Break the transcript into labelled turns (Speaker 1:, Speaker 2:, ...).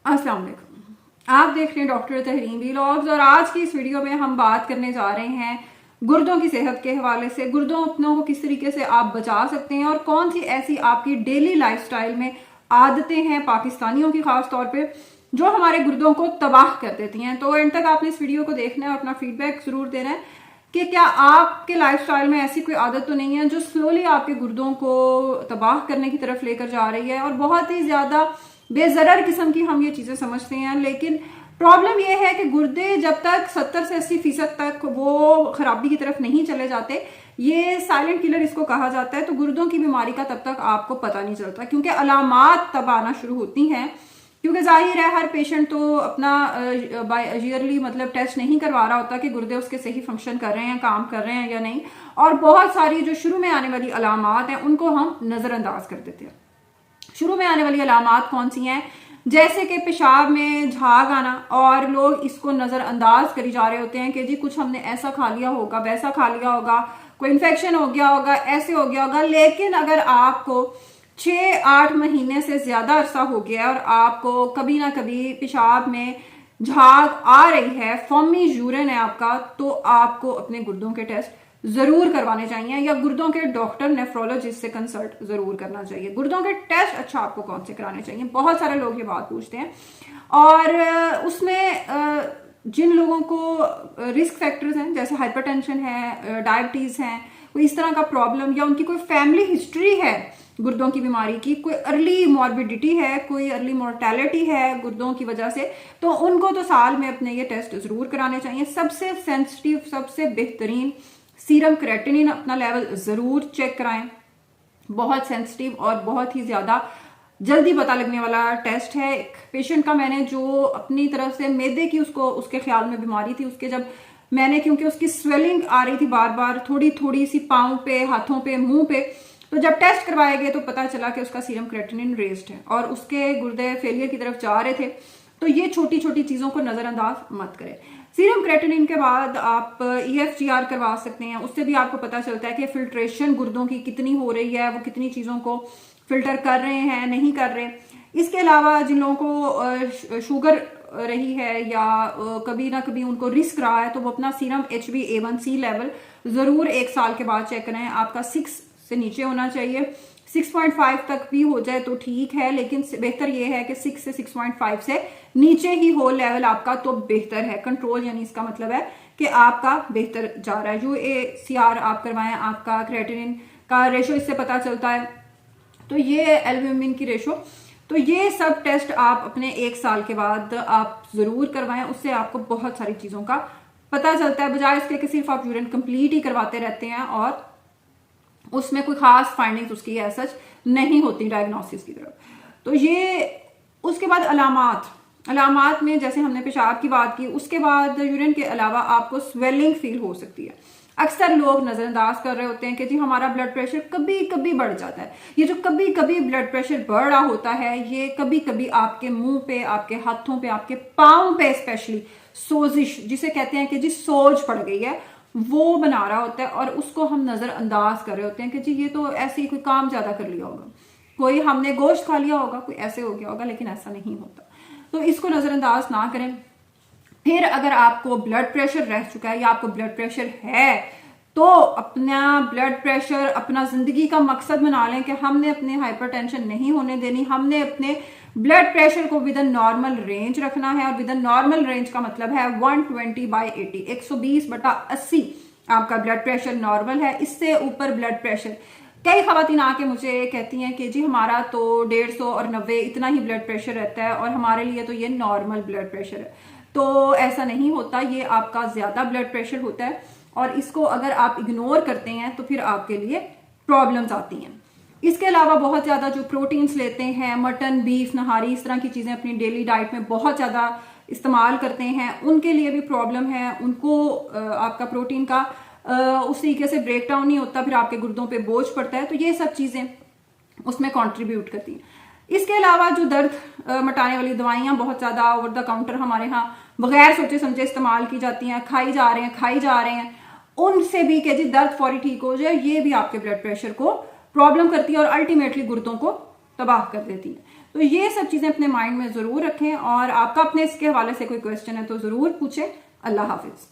Speaker 1: अस्सलाम वालेकुम। आप देख रहे हैं डॉक्टर तहरीन व्लॉग्स और आज की इस वीडियो में हम बात करने जा रहे हैं गुर्दों की सेहत के हवाले से। गुर्दों अपनों को किस तरीके से आप बचा सकते हैं और कौन सी ऐसी आपकी डेली लाइफस्टाइल में आदतें हैं पाकिस्तानियों की खास तौर पे जो हमारे गुर्दों को तबाह कर देती हैं। तो एंड तक आपने इस वीडियो को देखना है और अपना फीडबैक जरूर देना है कि क्या आपके लाइफस्टाइल में ऐसी कोई आदत तो नहीं है जो स्लोली आपके गुर्दों को तबाह करने की तरफ लेकर जा रही है। और बहुत ही ज्यादा बेजरर किस्म की हम ये चीजें समझते हैं, लेकिन प्रॉब्लम ये है कि गुर्दे जब तक 70 से 80% तक वो खराबी की तरफ नहीं चले जाते, ये साइलेंट किलर इसको कहा जाता है, तो गुर्दों की बीमारी का तब तक आपको पता नहीं चलता क्योंकि अलामात तब आना शुरू होती हैं। क्योंकि जाहिर है हर पेशेंट तो अपना ईयरली मतलब टेस्ट नहीं करवा रहा होता कि गुर्दे उसके सही फंक्शन कर रहे हैं, काम कर रहे हैं या नहीं। और बहुत सारी जो शुरू में आने वाली अलामात हैं उनको हम नजरअंदाज कर देते हैं। शुरू में आने वाली अलामात कौन सी हैं? जैसे कि पेशाब में झाग आना, और लोग इसको नजरअंदाज करी जा रहे होते हैं कि जी कुछ हमने ऐसा खा लिया होगा, वैसा खा लिया होगा, कोई इन्फेक्शन हो गया होगा, ऐसे हो गया होगा। लेकिन अगर आपको 6-8 महीने से ज्यादा अरसा हो गया और आपको कभी ना कभी पेशाब में झाग आ रही है, फॉमी यूरिन है आपका, तो आपको अपने गुर्दों के टेस्ट जरूर करवाने चाहिए या गुर्दों के डॉक्टर नेफ्रोलॉजिस्ट से कंसल्ट जरूर करना चाहिए। गुर्दों के टेस्ट अच्छा आपको कौन से कराने चाहिए, बहुत सारे लोग ये बात पूछते हैं। और उसमें जिन लोगों को रिस्क फैक्टर्स हैं जैसे हाइपरटेंशन है, डायबिटीज है, कोई इस तरह का प्रॉब्लम, या उनकी कोई फैमिली हिस्ट्री है गुर्दों की बीमारी की, कोई अर्ली मॉर्बिडिटी है, कोई अर्ली मोर्टेलिटी है गुर्दों की वजह से, तो उनको तो साल में अपने ये टेस्ट जरूर कराने चाहिए। सबसे सेंसिटिव, सबसे बेहतरीन सीरम क्रेटिनिन अपना लेवल जरूर चेक कराएं। बहुत सेंसिटिव और बहुत ही ज्यादा जल्दी पता लगने वाला टेस्ट है। एक पेशेंट का मैंने जो अपनी तरफ से मैदे की उसके ख्याल में बीमारी थी, उसके जब मैंने क्योंकि उसकी स्वेलिंग आ रही थी बार बार थोड़ी थोड़ी सी पाँव पे, हाथों पे, मुंह पे, तो जब टेस्ट करवाए गए तो पता चला कि उसका सीरम क्रेटिनिन रेज्ड है और उसके गुर्दे फेलियर की तरफ जा रहे थे। तो ये छोटी छोटी चीजों को नजरअंदाज मत करें। सीरम क्रेटिनिन के बाद आप EFGR करवा सकते हैं, उससे भी आपको पता चलता है कि फिल्ट्रेशन गुर्दों की कितनी हो रही है, वो कितनी चीजों को फिल्टर कर रहे हैं, नहीं कर रहे। इसके अलावा जिन लोगों को शुगर रही है या कभी ना कभी उनको रिस्क रहा है, तो वो अपना सीरम HbA1c लेवल जरूर 1 साल के बाद चेक करें। आपका 6 से नीचे होना चाहिए, 6.5 तक भी हो जाए तो ठीक है, लेकिन बेहतर यह है कि 6 से 6.5 से नीचे ही हो लेवल आपका तो बेहतर है। कंट्रोल यानी इसका मतलब है कि आपका बेहतर जा रहा है। UACR आप करवाएं, आपका क्रेटिनिन का रेशो इससे पता चलता है, तो ये एल्ब्यूमिन की रेशो, तो ये सब टेस्ट आप अपने 1 साल के बाद आप जरूर करवाएं। उससे आपको बहुत सारी चीजों का पता चलता है, बजाय इसके कि सिर्फ आप यूरिन कंप्लीट ही करवाते रहते हैं और उसमें कोई खास फाइंडिंग्स उसकी ऐसा नहीं होती डायग्नोसिस की तरफ। तो ये उसके बाद अलामात में जैसे हमने पेशाब की बात की, उसके बाद यूरिन के अलावा आपको स्वेलिंग फील हो सकती है। अक्सर लोग नजरअंदाज कर रहे होते हैं कि जी हमारा ब्लड प्रेशर कभी कभी बढ़ जाता है। ये जो कभी कभी ब्लड प्रेशर बढ़ रहा होता है, ये कभी कभी आपके मुंह पे, आपके हाथों पे, आपके पाँव पे स्पेशली सोजिश, जिसे कहते हैं कि जी सोज पड़ गई है, वो बना रहा होता है। और उसको हम नजरअंदाज कर रहे होते हैं कि जी ये तो ऐसे ही कोई काम ज्यादा कर लिया होगा, कोई हमने गोश्त खा लिया होगा, कोई ऐसे हो गया होगा, लेकिन ऐसा नहीं होता। तो इसको नजरअंदाज ना करें। फिर अगर आपको ब्लड प्रेशर रह चुका है या आपको ब्लड प्रेशर है, तो अपना ब्लड प्रेशर अपना जिंदगी का मकसद बना लें कि हमने अपने हाइपरटेंशन नहीं होने देनी, हमने अपने ब्लड प्रेशर को विद इन नॉर्मल रेंज रखना है। और विद इन नॉर्मल रेंज का मतलब है 120/80, 120/80 आपका ब्लड प्रेशर नॉर्मल है। इससे ऊपर ब्लड प्रेशर, कई खवातीन आके मुझे कहती हैं कि जी हमारा तो 150 और 90 इतना ही ब्लड प्रेशर रहता है और हमारे लिए तो ये नॉर्मल ब्लड प्रेशर है। तो ऐसा नहीं होता, ये आपका ज्यादा ब्लड प्रेशर होता है और इसको अगर आप इग्नोर करते हैं तो फिर आपके लिए प्रॉब्लम्स आती हैं। इसके अलावा बहुत ज्यादा जो प्रोटीन्स लेते हैं, मटन, बीफ, नहारी, इस तरह की चीजें अपनी डेली डाइट में बहुत ज्यादा इस्तेमाल करते हैं, उनके लिए भी प्रॉब्लम है। उनको आपका प्रोटीन का उस तरीके से ब्रेक डाउन नहीं होता, फिर आपके गुर्दों पे बोझ पड़ता है। तो ये सब चीजें उसमें कंट्रीब्यूट करती हैं। इसके अलावा जो दर्द मटाने वाली दवाइयां बहुत ज्यादा ओवर द काउंटर हमारे यहाँ बगैर सोचे समझे इस्तेमाल की जाती हैं, खाई जा रहे हैं, उनसे भी कि जी दर्द फौरी ठीक हो जाए, ये भी आपके ब्लड प्रेशर को प्रॉब्लम करती है और अल्टीमेटली गुर्दों को तबाह कर देती है। तो ये सब चीजें अपने माइंड में जरूर रखें, और आपका अपने इसके हवाले से कोई क्वेश्चन है तो जरूर पूछें। अल्लाह हाफिज।